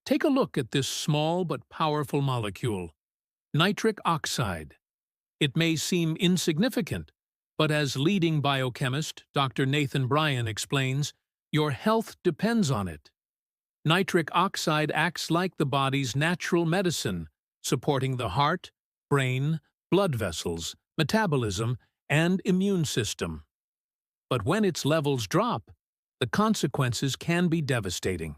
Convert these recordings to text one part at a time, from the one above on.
Take a look at this small but powerful molecule, nitric oxide. It may seem insignificant, but as leading biochemist Dr. Nathan Bryan explains, your health depends on it. Nitric oxide acts like the body's natural medicine, supporting the heart, brain, blood vessels, metabolism, and immune system. But when its levels drop, the consequences can be devastating,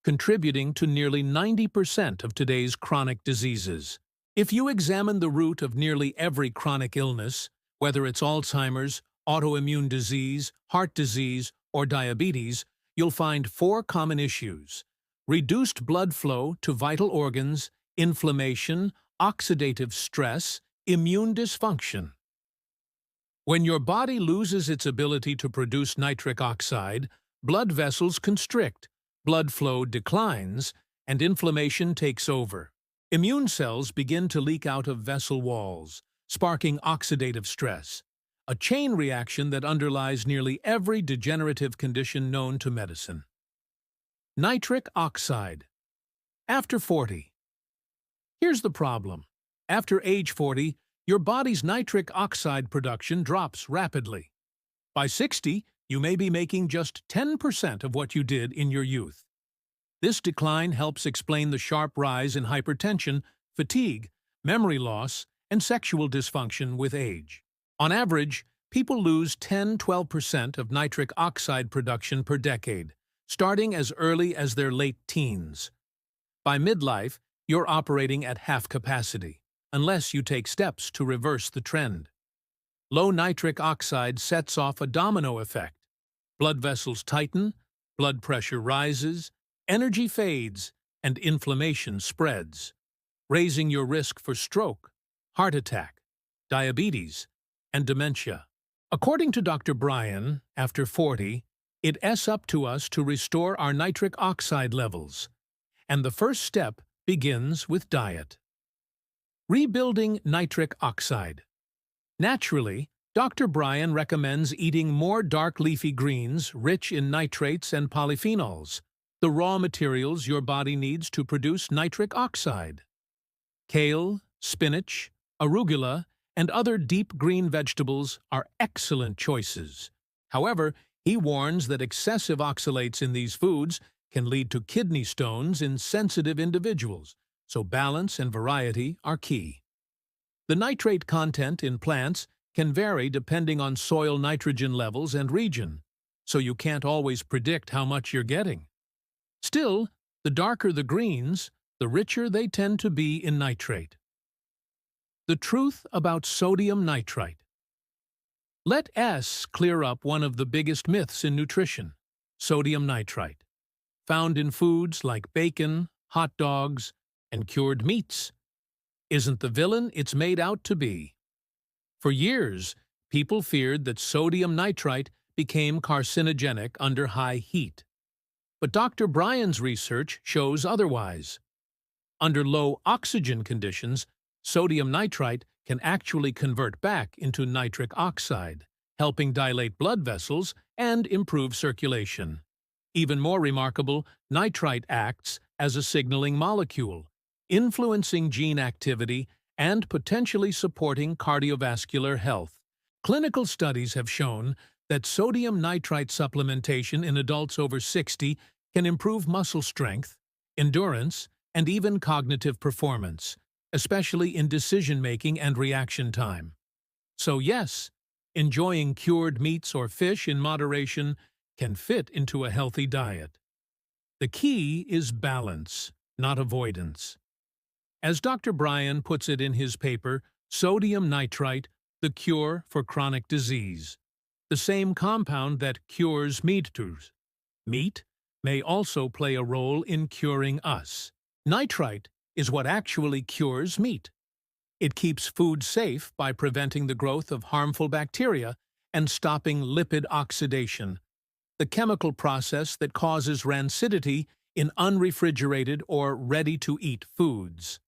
contributing to nearly 90% of today's chronic diseases. If you examine the root of nearly every chronic illness, whether it's Alzheimer's, autoimmune disease, heart disease, or diabetes, you'll find four common issues: reduced blood flow to vital organs, inflammation, oxidative stress, immune dysfunction. When your body loses its ability to produce nitric oxide, blood vessels constrict, blood flow declines, and inflammation takes over. Immune cells begin to leak out of vessel walls, sparking oxidative stress, a chain reaction that underlies nearly every degenerative condition known to medicine. Nitric oxide. After 40. Here's the problem. After age 40, your body's nitric oxide production drops rapidly. By 60, you may be making just 10% of what you did in your youth. This decline helps explain the sharp rise in hypertension, fatigue, memory loss, and sexual dysfunction with age. On average, people lose 10–12% of nitric oxide production per decade, starting as early as their late teens. By midlife, you're operating at half capacity, unless you take steps to reverse the trend. Low nitric oxide sets off a domino effect. Blood vessels tighten, blood pressure rises, energy fades, and inflammation spreads, raising your risk for stroke, heart attack, diabetes, and dementia. According to Dr. Bryan, after 40, it's up to us to restore our nitric oxide levels, and the first step begins with diet. Rebuilding nitric oxide. Naturally, Dr. Bryan recommends eating more dark leafy greens rich in nitrates and polyphenols, the raw materials your body needs to produce nitric oxide. Kale, spinach, arugula, and other deep green vegetables are excellent choices. However, he warns that excessive oxalates in these foods can lead to kidney stones in sensitive individuals, so balance and variety are key. The nitrate content in plants can vary depending on soil nitrogen levels and region, so you can't always predict how much you're getting. Still, the darker the greens, the richer they tend to be in nitrate. The truth about sodium nitrite. Let us clear up one of the biggest myths in nutrition: sodium nitrite. Found in foods like bacon, hot dogs, and cured meats, isn't the villain it's made out to be. For years, people feared that sodium nitrite became carcinogenic under high heat. But Dr. Bryan's research shows otherwise. Under low oxygen conditions, sodium nitrite can actually convert back into nitric oxide, helping dilate blood vessels and improve circulation. Even more remarkable, nitrite acts as a signaling molecule, influencing gene activity and potentially supporting cardiovascular health. Clinical studies have shown that sodium nitrite supplementation in adults over 60 can improve muscle strength, endurance, and even cognitive performance, especially in decision-making and reaction time. So yes, enjoying cured meats or fish in moderation can fit into a healthy diet. The key is balance, not avoidance. As Dr. Bryan puts it in his paper, Sodium Nitrite, the Cure for Chronic Disease, the same compound that cures meat may also play a role in curing us. Nitrite is what actually cures meat. It keeps food safe by preventing the growth of harmful bacteria and stopping lipid oxidation, the chemical process that causes rancidity in unrefrigerated or ready-to-eat foods.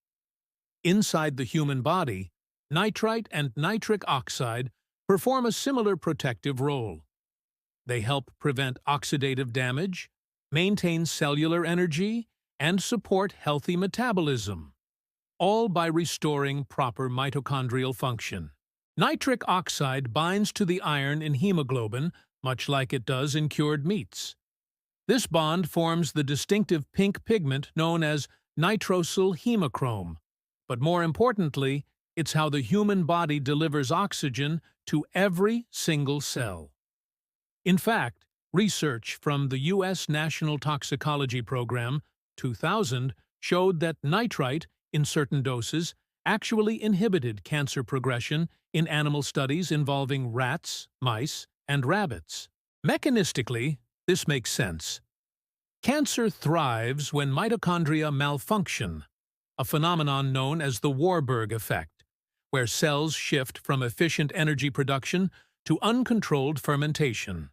Inside the human body, nitrite and nitric oxide perform a similar protective role. They help prevent oxidative damage, maintain cellular energy, and support healthy metabolism, all by restoring proper mitochondrial function. Nitric oxide binds to the iron in hemoglobin, much like it does in cured meats. This bond forms the distinctive pink pigment known as nitrosyl hemochrome. But more importantly, it's how the human body delivers oxygen to every single cell. In fact, research from the U.S. National Toxicology Program, 2000, showed that nitrite, in certain doses, actually inhibited cancer progression in animal studies involving rats, mice, and rabbits. Mechanistically, this makes sense. Cancer thrives when mitochondria malfunction, a phenomenon known as the Warburg effect, where cells shift from efficient energy production to uncontrolled fermentation.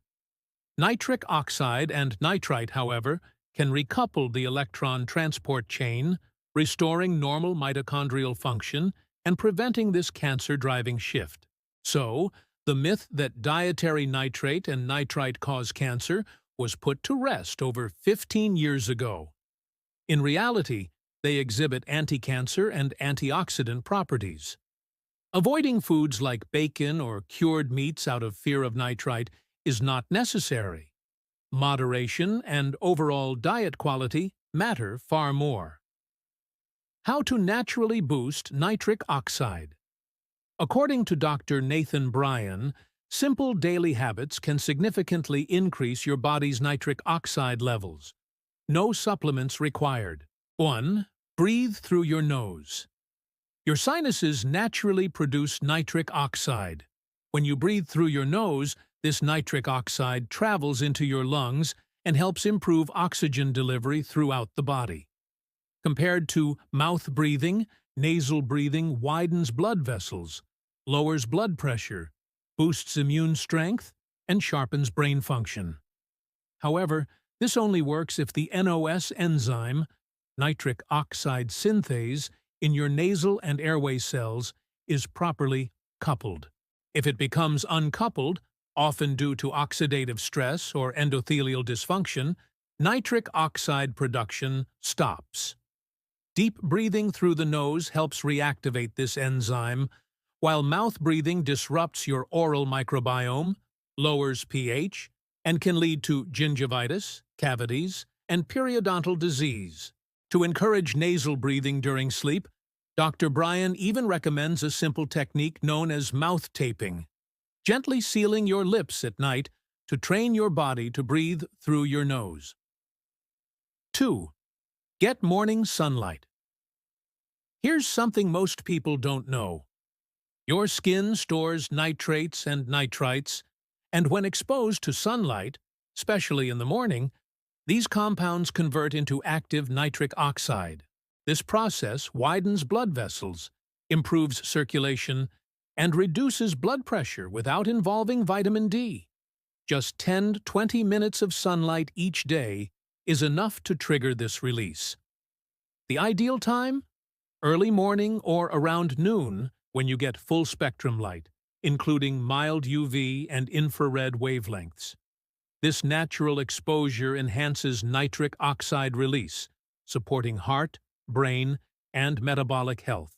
Nitric oxide and nitrite, however, can recouple the electron transport chain, restoring normal mitochondrial function and preventing this cancer-driving shift. So, the myth that dietary nitrate and nitrite cause cancer was put to rest over 15 years ago. In reality, they exhibit anti-cancer and antioxidant properties. Avoiding foods like bacon or cured meats out of fear of nitrite is not necessary. Moderation and overall diet quality matter far more. How to naturally boost nitric oxide. According to Dr. Nathan Bryan, simple daily habits can significantly increase your body's nitric oxide levels. No supplements required. 1. Breathe through your nose. Your sinuses naturally produce nitric oxide. When you breathe through your nose, this nitric oxide travels into your lungs and helps improve oxygen delivery throughout the body. Compared to mouth breathing, nasal breathing widens blood vessels, lowers blood pressure, boosts immune strength, and sharpens brain function. However, this only works if the NOS enzyme, nitric oxide synthase, in your nasal and airway cells is properly coupled. If it becomes uncoupled, often due to oxidative stress or endothelial dysfunction, nitric oxide production stops. Deep breathing through the nose helps reactivate this enzyme, while mouth breathing disrupts your oral microbiome, lowers pH, and can lead to gingivitis, cavities, and periodontal disease. To encourage nasal breathing during sleep, Dr. Bryan even recommends a simple technique known as mouth taping, gently sealing your lips at night to train your body to breathe through your nose. 2. Get morning sunlight. Here's something most people don't know. Your skin stores nitrates and nitrites, and when exposed to sunlight, especially in the morning, these compounds convert into active nitric oxide. This process widens blood vessels, improves circulation, and reduces blood pressure without involving vitamin D. Just 10 to 20 minutes of sunlight each day is enough to trigger this release. The ideal time? Early morning or around noon when you get full-spectrum light, including mild UV and infrared wavelengths. This natural exposure enhances nitric oxide release, supporting heart, brain, and metabolic health.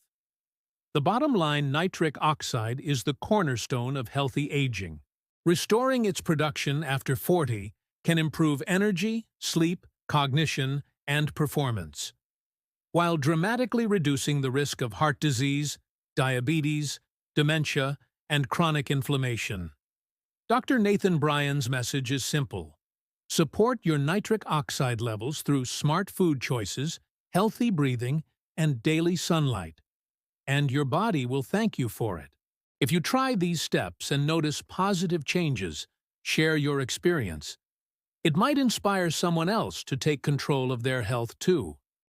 The bottom line, nitric oxide is the cornerstone of healthy aging. Restoring its production after 40 can improve energy, sleep, cognition, and performance, while dramatically reducing the risk of heart disease, diabetes, dementia, and chronic inflammation. Dr. Nathan Bryan's message is simple. Support your nitric oxide levels through smart food choices, healthy breathing, and daily sunlight, and your body will thank you for it. If you try these steps and notice positive changes, share your experience. It might inspire someone else to take control of their health too.